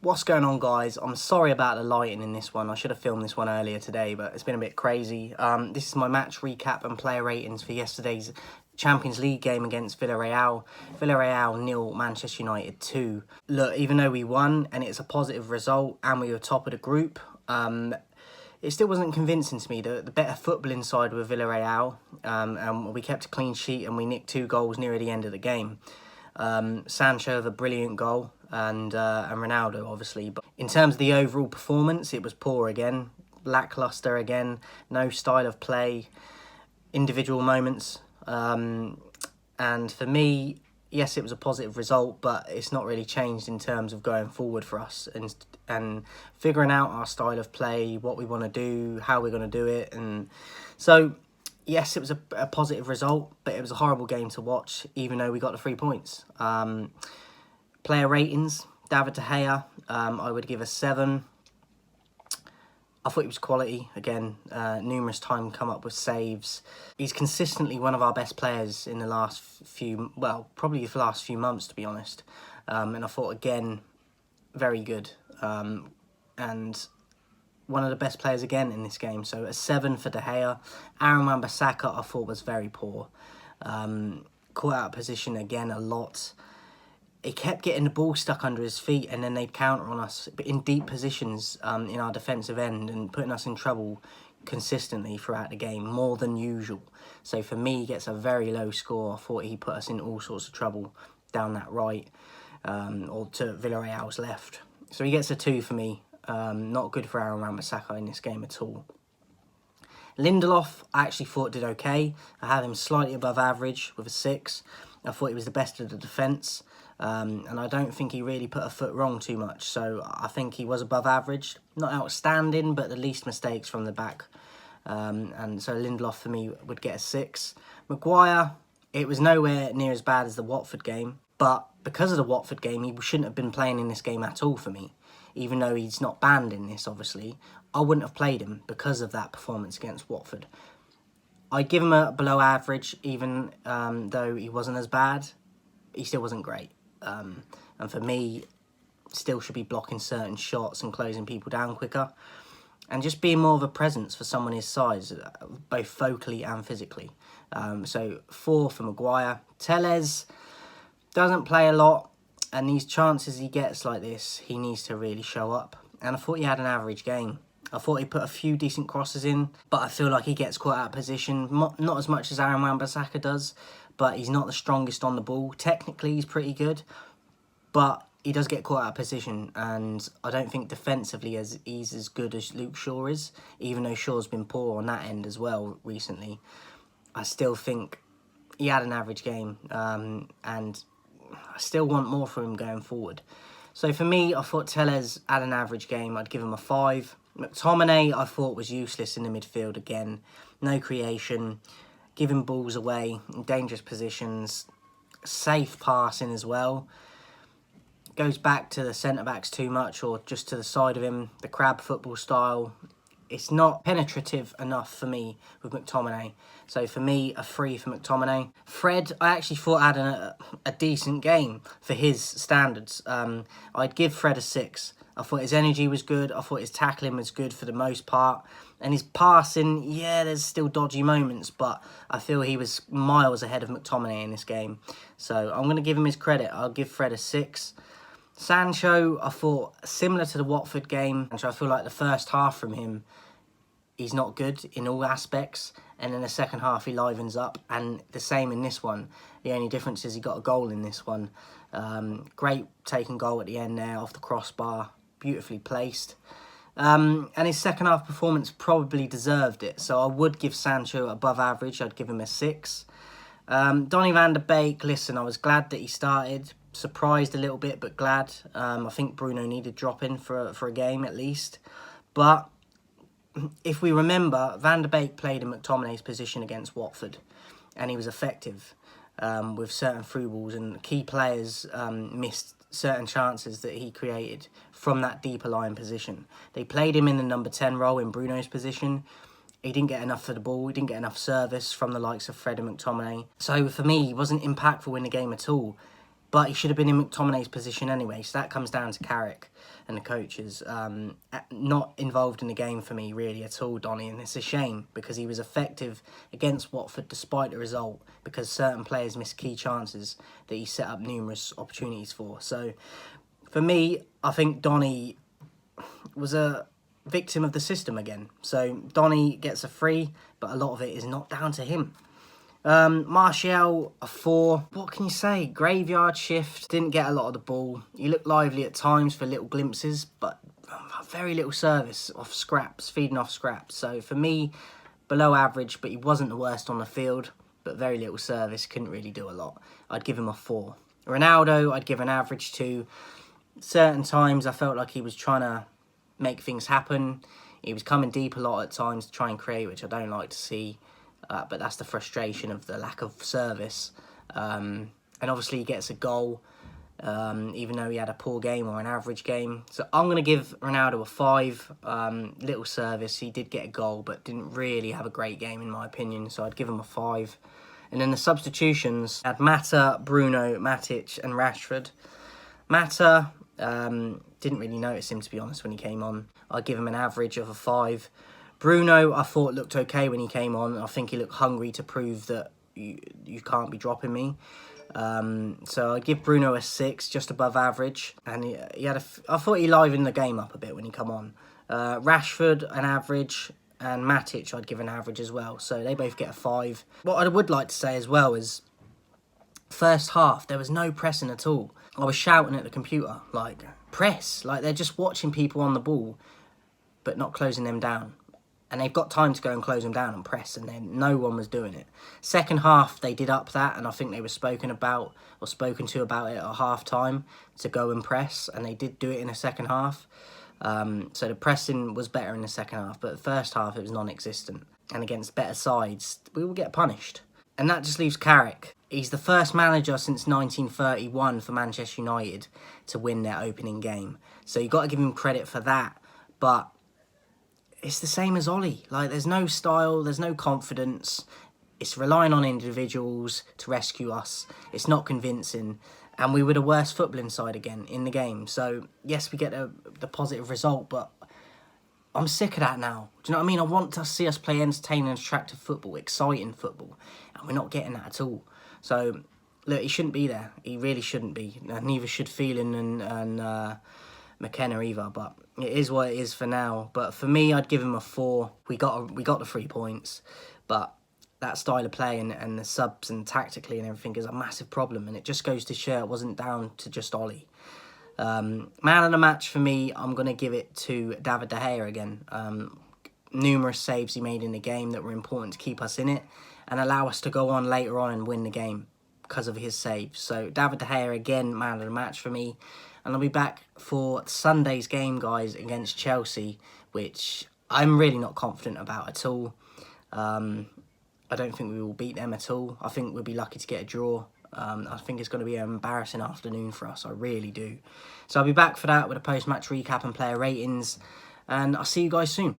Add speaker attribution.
Speaker 1: What's going on, guys? I'm sorry about the lighting in this one. I should have filmed this one earlier today, but it's been a bit crazy. This is my match recap and player ratings for yesterday's Champions League game against Villarreal. Villarreal 0, Manchester United 2. Look, even though we won and it's a positive result and we were top of the group, it still wasn't convincing to me. The better footballing side with Villarreal, and we kept a clean sheet and we nicked 2 goals near the end of the game. Sancho with a brilliant goal and Ronaldo obviously, but in terms of the overall performance it was poor again, lackluster again, no style of play, individual moments, and for me, yes, it was a positive result, but it's not really changed in terms of going forward for us and figuring out our style of play, what we want to do, how we're going to do it. And so yes, it was a positive result, but it was a horrible game to watch, even though we got the 3 points. Player ratings, David De Gea, I would give a 7. I thought he was quality. Again, numerous times come up with saves. He's consistently one of our best players in the last few, well, probably the last few months, to be honest. And I thought, again, very good. And one of the best players again in this game. So a 7 for De Gea. Basaka I thought was very poor. Caught out of position again a lot. He kept getting the ball stuck under his feet and then they'd counter on us in deep positions in our defensive end and putting us in trouble consistently throughout the game, more than usual. So for me, he gets a very low score. I thought he put us in all sorts of trouble down that right, or to Villarreal's left. So he gets a 2 for me. Not good for Basaka in this game at all. Lindelof, I actually thought did okay. I had him slightly above average with a 6. I thought he was the best of the defence. And I don't think he really put a foot wrong too much. So I think he was above average. Not outstanding, but the least mistakes from the back. And so Lindelof for me would get a 6. Maguire, it was nowhere near as bad as the Watford game. But because of the Watford game, he shouldn't have been playing in this game at all for me. Even though he's not banned in this, obviously. I wouldn't have played him because of that performance against Watford. I'd give him a below average, even though he wasn't as bad. He still wasn't great. And for me, still should be blocking certain shots and closing people down quicker. And just being more of a presence for someone his size, both vocally and physically. So 4 for Maguire. Telles doesn't play a lot. And these chances he gets like this, he needs to really show up. And I thought he had an average game. I thought he put a few decent crosses in, but I feel like he gets caught out of position. Not as much as Basaka does, but he's not the strongest on the ball. Technically, he's pretty good, but he does get caught out of position. And I don't think defensively he's as good as Luke Shaw is, even though Shaw's been poor on that end as well recently. I still think he had an average game, and I still want more from him going forward. So for me, I thought Telles had an average game. I'd give him a 5. McTominay, I thought, was useless in the midfield again. No creation, giving balls away in dangerous positions, safe passing as well. Goes back to the centre-backs too much, or just to the side of him, the crab football style. It's not penetrative enough for me with McTominay. So for me, a 3 for McTominay. Fred, I actually thought had a decent game for his standards. I'd give Fred a 6. I thought his energy was good. I thought his tackling was good for the most part. And his passing, yeah, there's still dodgy moments, but I feel he was miles ahead of McTominay in this game. So I'm going to give him his credit. I'll give Fred a 6. Sancho, I thought, similar to the Watford game. And so I feel like the first half from him, he's not good in all aspects. And in the second half, he livens up. And the same in this one. The only difference is he got a goal in this one. Great taking goal at the end there off the crossbar. Beautifully placed. And his second half performance probably deserved it. So I would give Sancho above average. I'd give him a 6. Donny van de Beek, listen, I was glad that he started. Surprised a little bit, but glad. I think Bruno needed dropping for a game at least. But if we remember, Van de Beek played in McTominay's position against Watford. And he was effective with certain through balls. And key players missed certain chances that he created from that deeper line position. They played him in the number 10 role in Bruno's position. He didn't get enough for the ball. He didn't get enough service from the likes of Fred and McTominay. So for me, he wasn't impactful in the game at all. But he should have been in McTominay's position anyway, so that comes down to Carrick. and the coaches. Not involved in the game for me really at all, Donny, and it's a shame because he was effective against Watford despite the result, because certain players missed key chances that he set up numerous opportunities for. So for me, I think Donny was a victim of the system again. So Donny gets a 3, but a lot of it is not down to him. Martial, a 4. What can you say? Graveyard shift, didn't get a lot of the ball. He looked lively at times for little glimpses, but very little service off scraps, feeding off scraps. So for me, below average, but he wasn't the worst on the field, but very little service, couldn't really do a lot. I'd give him a 4. Ronaldo, I'd give an average 2. Certain times I felt like he was trying to make things happen. He was coming deep a lot at times to try and create, which I don't like to see. But that's the frustration of the lack of service. And obviously he gets a goal, even though he had a poor game or an average game. So I'm going to give Ronaldo a 5. Little service. He did get a goal, but didn't really have a great game in my opinion. So I'd give him a 5. And then the substitutions had Mata, Bruno, Matic and Rashford. Mata, didn't really notice him to be honest when he came on. I'd give him an average of a 5. Bruno, I thought looked okay when he came on. I think he looked hungry to prove that you can't be dropping me. So I'd give Bruno a 6, just above average. And he had I thought he livened the game up a bit when he come on. Rashford, an average. And Matic, I'd give an average as well. So they both get a 5. What I would like to say as well is, first half, there was no pressing at all. I was shouting at the computer, like, press. Like, they're just watching people on the ball, but not closing them down. And they've got time to go and close them down and press, and then no one was doing it. Second half, they did up that, and I think they were spoken to about it at half-time to go and press, and they did do it in the second half. So the pressing was better in the second half, but the first half, it was non-existent. And against better sides, we will get punished. And that just leaves Carrick. He's the first manager since 1931 for Manchester United to win their opening game. So you've got to give him credit for that, but it's the same as Ollie. Like, there's no style, there's no confidence. It's relying on individuals to rescue us. It's not convincing. And we were the worst footballing side again in the game. So, yes, we get the positive result, but I'm sick of that now. Do you know what I mean? I want to see us play entertaining and attractive football, exciting football. And we're not getting that at all. So, look, he shouldn't be there. He really shouldn't be. Neither should Phelan and McKenna either, but it is what it is for now. But for me, I'd give him a 4. We got the 3 points, but that style of play and the subs and tactically and everything is a massive problem, and it just goes to show it wasn't down to just Ollie. Man of the match for me, I'm going to give it to David De Gea again. Numerous saves he made in the game that were important to keep us in it and allow us to go on later on and win the game because of his saves. So David De Gea again, man of the match for me. And I'll be back for Sunday's game, guys, against Chelsea, which I'm really not confident about at all. I don't think we will beat them at all. I think we'll be lucky to get a draw. I think it's going to be an embarrassing afternoon for us. I really do. So I'll be back for that with a post-match recap and player ratings. And I'll see you guys soon.